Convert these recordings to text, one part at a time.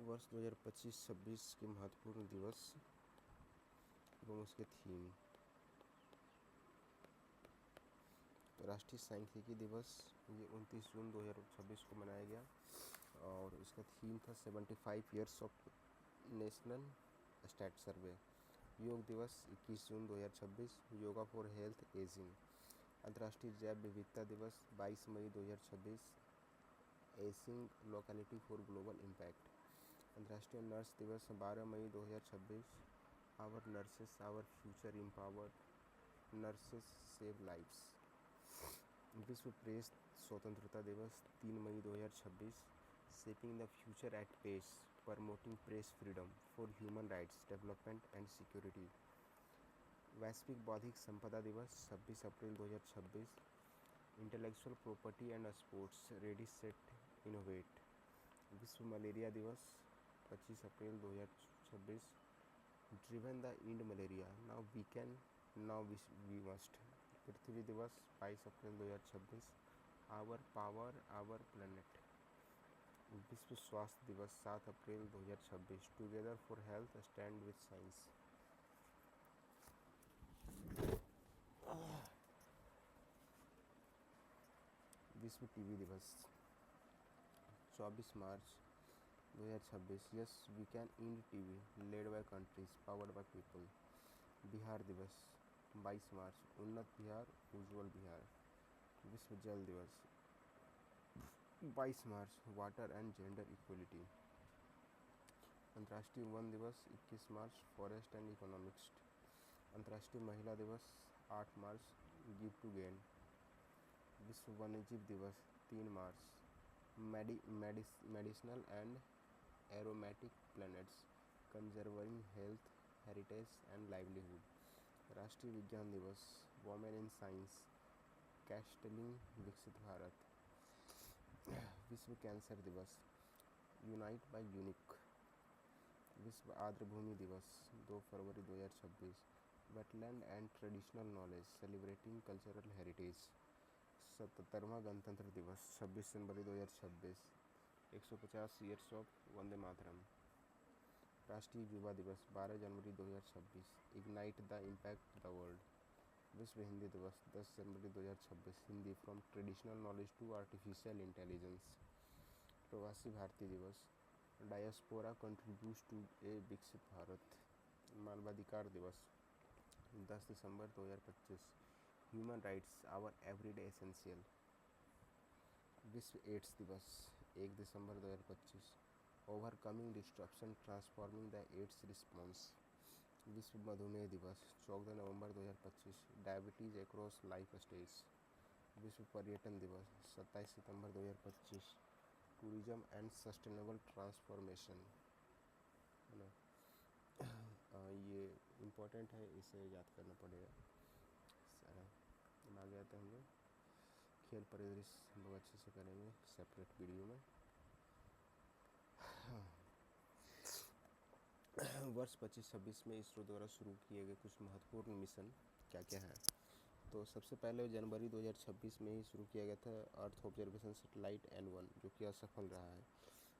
वर्ष 2025-26 के महत्वपूर्ण दिवस एवं उसके थीम। राष्ट्रीय सांख्यिकी दिवस ये 29 जून 2026 को मनाया गया और इसका थीम था 75 years of national stat survey. योग दिवस 21 जून 2026, योगा फॉर हेल्थ एजिंग। अंतर्राष्ट्रीय जैव विविधता दिवस 22 मई 2026, ageing locality for global impact. अंतर्राष्ट्रीय नर्स दिवस 12 मई 2026, our nurses our future empowered nurses save lives. विश्व प्रेस स्वतंत्रता दिवस 3 मई 2026, shaping the future at pace, promoting press freedom for human rights development and security. वैश्विक बौद्धिक संपदा दिवस 26 अप्रैल 2026, intellectual property and sports ready set innovate. विश्व मलेरिया दिवस 25 अप्रैल 2026, driven the end malaria, now we can, now we must. पृथ्वी दिवस 22 अप्रैल 2026, आवर पावर आवर प्लैनेट। विश्व स्वास्थ्य दिवस 7 अप्रैल 2026, together for health stand with science. विश्व टीबी दिवस 24 मार्च 2026, yes we can end TB, led by countries powered by people. Bihar दिवस 22 मार्च, उन्नत बिहार उज्ज्वल बिहार। विश्व जल दिवस 22 मार्च, वाटर एंड जेंडर इक्वलिटी। अंतर्राष्ट्रीय वन दिवस 21 मार्च, फॉरेस्ट एंड इकोनॉमिक्स। अंतर्राष्ट्रीय महिला दिवस 8 मार्च, गिव टू गेन। विश्व वन्यजीव दिवस 3 मार्च, medicinal and aromatic planets, conserving health heritage and livelihood. राष्ट्रीय विज्ञान दिवस वोमेन इन साइंस, कैस्टलिंग विकसित भारत। विश्व कैंसर दिवस यूनाइट बाय यूनिक। विश्व आर्द्रभूमि दिवस 2 फरवरी 2026, wetland and traditional knowledge celebrating cultural heritage. 77वां गणतंत्र दिवस 26 जनवरी 2026, 150 ईयर्स ऑफ वंदे मातरम। राष्ट्रीय युवा दिवस 12 जनवरी 2026, ignite the impact the world. विश्व हिंदी दिवस 10 जनवरी 2026, Hindi from traditional knowledge to artificial intelligence. प्रवासी भारतीय दिवस, डायस्पोरा कंट्रीब्यूट्स टू ए विकसित भारत। मानवाधिकार दिवस 10 दिसंबर 2025, human rights our everyday essential. विश्व एड्स दिवस 1 दिसंबर 2025, overcoming disruption transforming the AIDS response. विश्व मधुमेह दिवस 14 नवंबर 2025, डायबिटीज़ एक्रॉस लाइफ स्टेज। विश्व पर्यटन दिवस 27 सितंबर 2025, टूरिज्म एंड सस्टेनेबल ट्रांसफॉर्मेशन, है ना। ये इम्पोर्टेंट है, इसे याद करना पड़ेगा सारा। आगे आते हैं हम लोग खेल परिदृश्य, हम लोग अच्छे से करेंगे सेपरेट वीडियो में। वर्ष 25-26 में इसरो द्वारा शुरू किए गए कुछ महत्वपूर्ण मिशन क्या क्या है। तो सबसे पहले जनवरी 2026 में ही शुरू किया गया था अर्थ ऑब्जर्वेशन सैटेलाइट N1, जो कि असफल रहा है।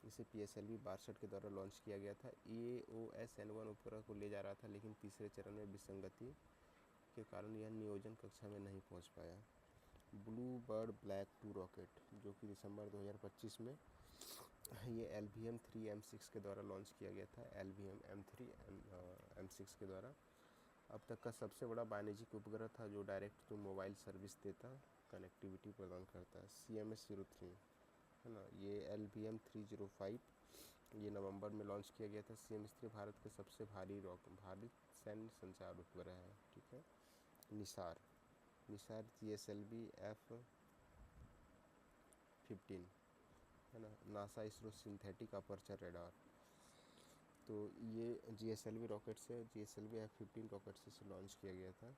इसे PSLV 62 के द्वारा लॉन्च किया गया था। EOS N1 उपग्रह को ले जा रहा था, लेकिन तीसरे चरण में विसंगति के कारण यह नियोजन कक्षा में नहीं पहुंच पाया। ब्लू बर्ड ब्लैक 2 रॉकेट, जो कि दिसंबर 2025 में ये LVM 3 M6 के द्वारा लॉन्च किया गया था। LVM M3 M6 के द्वारा अब तक का सबसे बड़ा वाणिज्यिक उपग्रह था, जो डायरेक्ट टू मोबाइल सर्विस देता, कनेक्टिविटी प्रदान करता है। CMS-03, है ना। ये LVM 305 ये नवंबर में लॉन्च किया गया था। CMS-3 भारत के सबसे भारी सैन्य संचार उपग्रह है, ठीक है। निसार GSLV F-15, है ना। NASA ISRO synthetic aperture radar, तो ये GSLV रॉकेट से GSLV F-15 रॉकेट से लॉन्च किया गया था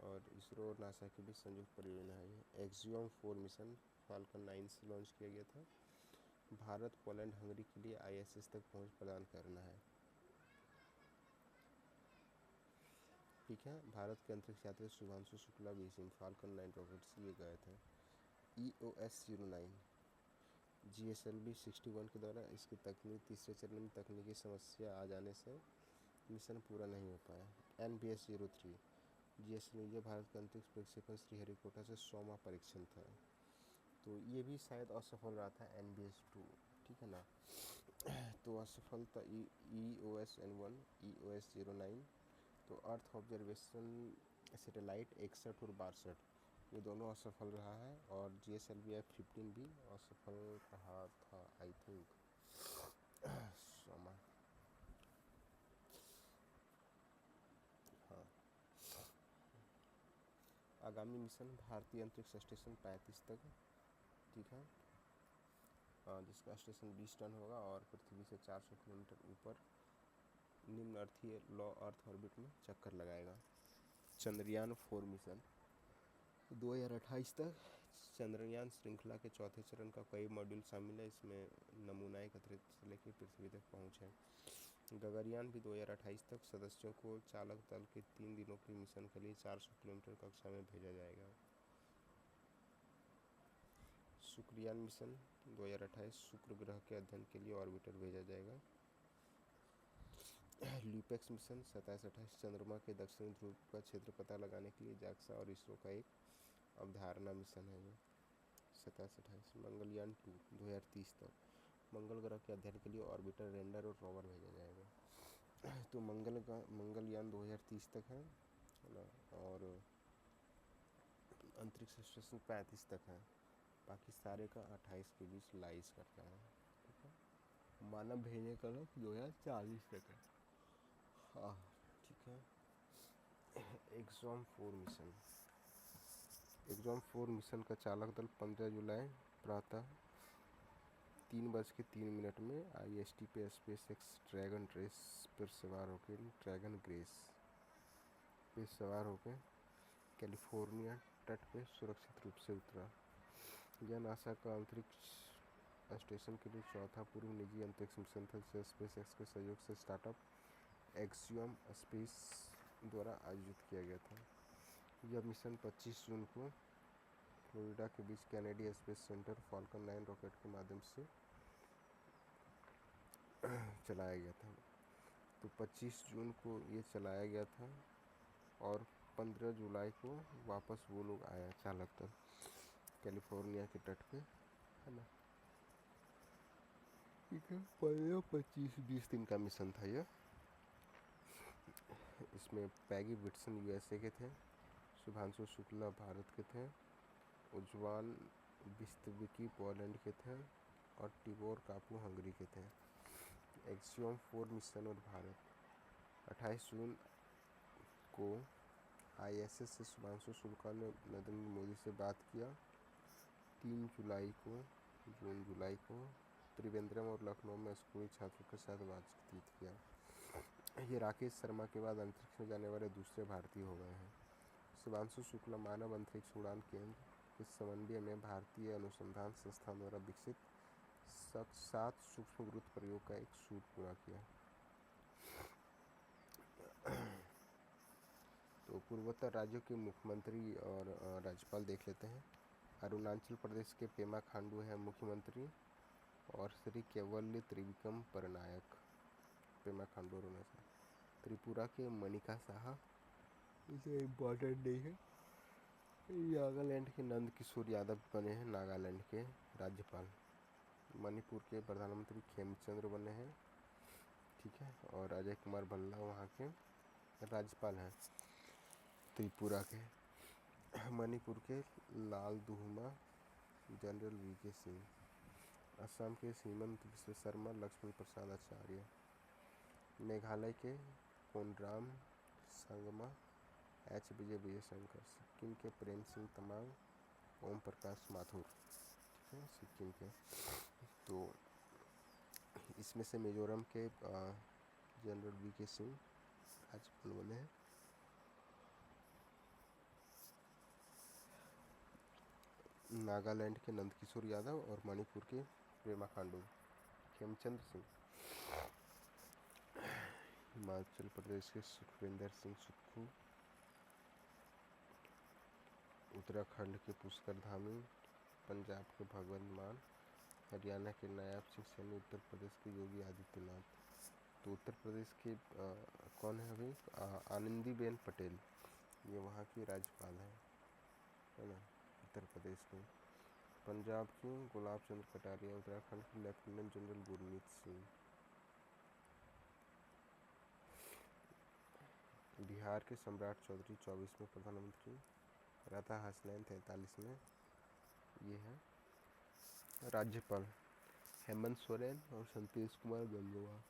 और इसरो और नासा के बीच संयुक्त परियोजना है। ये एक्सियम 4 मिशन फाल्कन 9 से लॉन्च किया गया था। भारत पोलैंड हंगरी के लिए ISS तक पहुंच प्रदान करना है, ठीक है। भारत के अंतरिक्ष यात्री शुभांशु शुक्ला भी फाल्कन 9 रॉकेट से ये गए थे। EOS-09 GSLV 61 के द्वारा इसकी तकनीक तीसरे चरण में तकनीकी समस्या आ जाने से मिशन पूरा नहीं हो पाया। NBS-03 GSLV ये भारत का अंतरिक्ष प्रक्षेपण श्रीहरिकोटा से 100वां परीक्षण था, तो ये भी शायद असफल रहा था। NBS-2, ठीक है ना। तो असफल था EOS-N1, EOS-09, तो अर्थ ऑब्जर्वेशन सैटेलाइट 61 और 62 ये दोनों असफल रहा है, और GSLV F-15 भी असफल रहा था आई थिंक। हाँ, आगामी मिशन भारतीय अंतरिक्ष स्टेशन 35 तक, ठीक है, जिसका स्टेशन 20 टन होगा और पृथ्वी से 400 किलोमीटर ऊपर निम्न अर्थीय लो अर्थ ऑर्बिट में चक्कर लगाएगा। चंद्रयान 4 मिशन 2028 तक चंद्रयान श्रृंखला के चौथे चरण का कई मॉड्यूल शामिल है। इसमें नमूना एकत्रित से लेकर पृथ्वी तक पहुँच है। गगनयान भी 2028 तक सदस्यों को चालक दल के 3 दिनों के मिशन के लिए 400 किलोमीटर कक्षा में भेजा जाएगा। शुक्रयान मिशन 2028 शुक्र ग्रह के अध्ययन के लिए ऑर्बिटर भेजा जाएगा। ल्यूपेक्स मिशन 27-28 चंद्रमा के दक्षिणी ध्रुव का क्षेत्र पता लगाने के लिए जाक्सा और इसरो का एक अवधारणा मिशन है। ये 27-28 मंगलयान 2 2030 तक मंगल ग्रह के अध्ययन के लिए ऑर्बिटर, रेंडर और रोवर भेजा जाएगा। तो मंगलयान 2030 तक है ना, और अंतरिक्ष स्टेशन 35 तक है, बाकी सारे का 28 के बीच लाइस करता है, ठीक है। मानव भेजने का 2040 तक है। हाँ, ठीक है। एग्जाम 4 मिशन का चालक दल 15 जुलाई प्रातः 3:03 में IST पे स्पेस एक्स ड्रैगन ग्रेस पे सवार होकर कैलिफोर्निया तट पे सुरक्षित रूप से उतरा। यह नासा का अंतरिक्ष स्टेशन के लिए चौथा पूर्व निजी अंतरिक्ष मिशन था, जिसे स्पेस एक्स के सहयोग से स्टार्टअप एक्सियम स्पेस द्वारा आयोजित किया गया था। यह मिशन 25 जून को फ्लोरिडा के बीच Kennedy Space Center Falcon 9 rocket के माध्यम से चलाया गया था। तो 25 जून को ये चलाया गया था और 15 जुलाई को वापस वो लोग आया चालक दल कैलिफोर्निया के तट पे, है ना। ठीक है, 15-25-20 दिन का मिशन था यह। इसमें पैगी विट्सन USA के थे, शुभांशु शुक्ला भारत के थे, उज्वान बिस्तविकी पोलैंड के थे और टिबोर कापू हंगरी के थे। एक्सियम 4 मिशन और भारत 28 जून को ISS से शुभांशु शुक्ला ने नरेंद्र मोदी से बात किया। 3 जुलाई को त्रिवेंद्रम और लखनऊ में स्कूली छात्रों के साथ बातचीत किया। ये राकेश शर्मा के बाद अंतरिक्ष में जाने वाले दूसरे भारतीय हो गए हैं। शुभांशु शुक्ला मानव अंतरिक्ष उड़ान केंद्र के समन्वय में भारतीय अनुसंधान संस्थान द्वारा विकसित 7 सूक्ष्म गुरुत्व प्रयोग का एक सूट पूरा किया। तो पूर्वोत्तर राज्यों के मुख्यमंत्री और राज्यपाल देख लेते हैं। अरुणाचल प्रदेश के पेमा खांडू है मुख्यमंत्री, और श्री केवल्य त्रिविक्रम परनायक पेमा खांडू अरुणाचल। त्रिपुरा के मनिका साहा, इसे इम्पोर्टेंट नहीं है। नागालैंड के नंद किशोर यादव बने हैं नागालैंड के राज्यपाल। मणिपुर के प्रधानमंत्री खेमचंद्र बने हैं, ठीक है, और अजय कुमार भल्ला वहाँ के राज्यपाल हैं त्रिपुरा के। मणिपुर के लाल दुहुमा जनरल VK सिंह, असम के सीमंत विश्व शर्मा लक्ष्मण प्रसाद आचार्य, मेघालय के कोनराम संगमा H विजय शंकर, सिक्किम के प्रेम सिंह तमांग, ओम प्रकाश माथुर, ठीक है, सिक्किम के। तो इसमें से मिजोरम के जनरल VK सिंह राज्यपाल बने हैं। नागालैंड के नंदकिशोर यादव और मणिपुर के पेमा खांडू खेमचंद्र सिंह। हिमाचल प्रदेश के सुखविंदर सिंह सुक्खू, उत्तराखंड के पुष्कर धामी, पंजाब के भगवंत मान, हरियाणा के नायब सिंह सैनी, उत्तर प्रदेश के योगी आदित्यनाथ। तो उत्तर प्रदेश के कौन है अभी? आनंदीबेन पटेल, ये वहाँ की राज्यपाल है ना, उत्तर प्रदेश में। पंजाब की गुलाब चंद्र कटारिया, उत्तराखंड की लेफ्टिनेंट जनरल गुरमीत सिंह। बिहार के सम्राट चौधरी 24वें प्रधानमंत्री, राधा हसनैन 43वें। ये है राज्यपाल हेमंत सोरेन और संतोष कुमार गंगवा।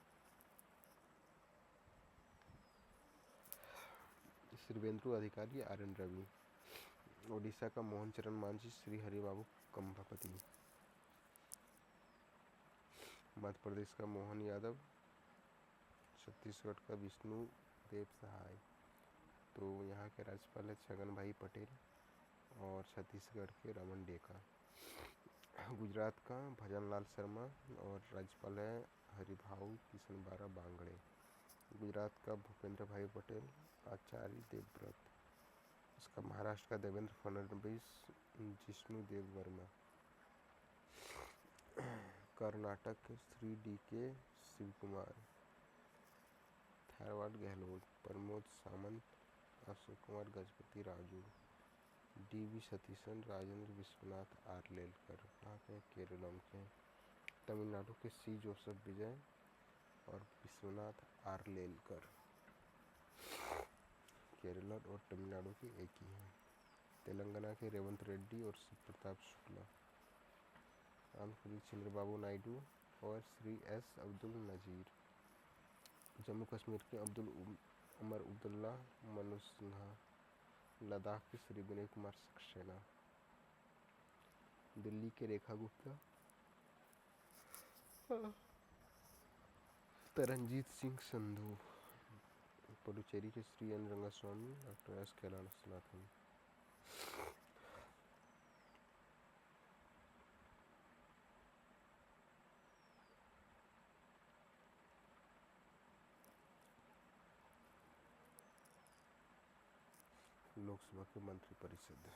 शिवेंद्र अधिकारी RN रवि। ओडिशा का मोहन चरण मांझी, श्री हरिबाबू कंभापति। मध्य प्रदेश का मोहन यादव, छत्तीसगढ़ का विष्णु देव सहाय। तो यहाँ के राज्यपाल है छगन भाई पटेल और छत्तीसगढ़ के रमन डेका। गुजरात का भजन लाल शर्मा और राज्यपाल है हरिभाऊ किशनबारा बांगड़े। गुजरात का भूपेंद्र भाई पटेल, आचार्य देवव्रत। इसका महाराष्ट्र का देवेंद्र फडणवीस, जिष्णु देव वर्मा। कर्नाटक के श्री DK शिवकुमार। धारवाड़ गहलोत, प्रमोद सामंत, अशोक कुमार गजपति राजू। DV सतीशन, राजेंद्र विश्वनाथ आर्लेलकर। यहाँ के केरलम के। तमिलनाडु के C जोसेफ विजय और विश्वनाथ आर्लेलकर। केरल और तमिलनाडु के एक ही हैं। तेलंगाना के रेवंत रेड्डी और शिव प्रताप शुक्ला। आंध्र प्रदेश चंद्रबाबू नायडू और श्री S अब्दुल नजीर। जम्मू कश्मीर के उमर अब्दुल्ला मनोज सिन्हा। लद्दाख के श्री विनय कुमार सक्सेना। दिल्ली के रेखा गुप्ता, तरनजीत सिंह संधू। पुडुचेरी के Shri N Rangaswamy, doctor S Kailashnathan. Lok Sabha के मंत्रिपरिषद।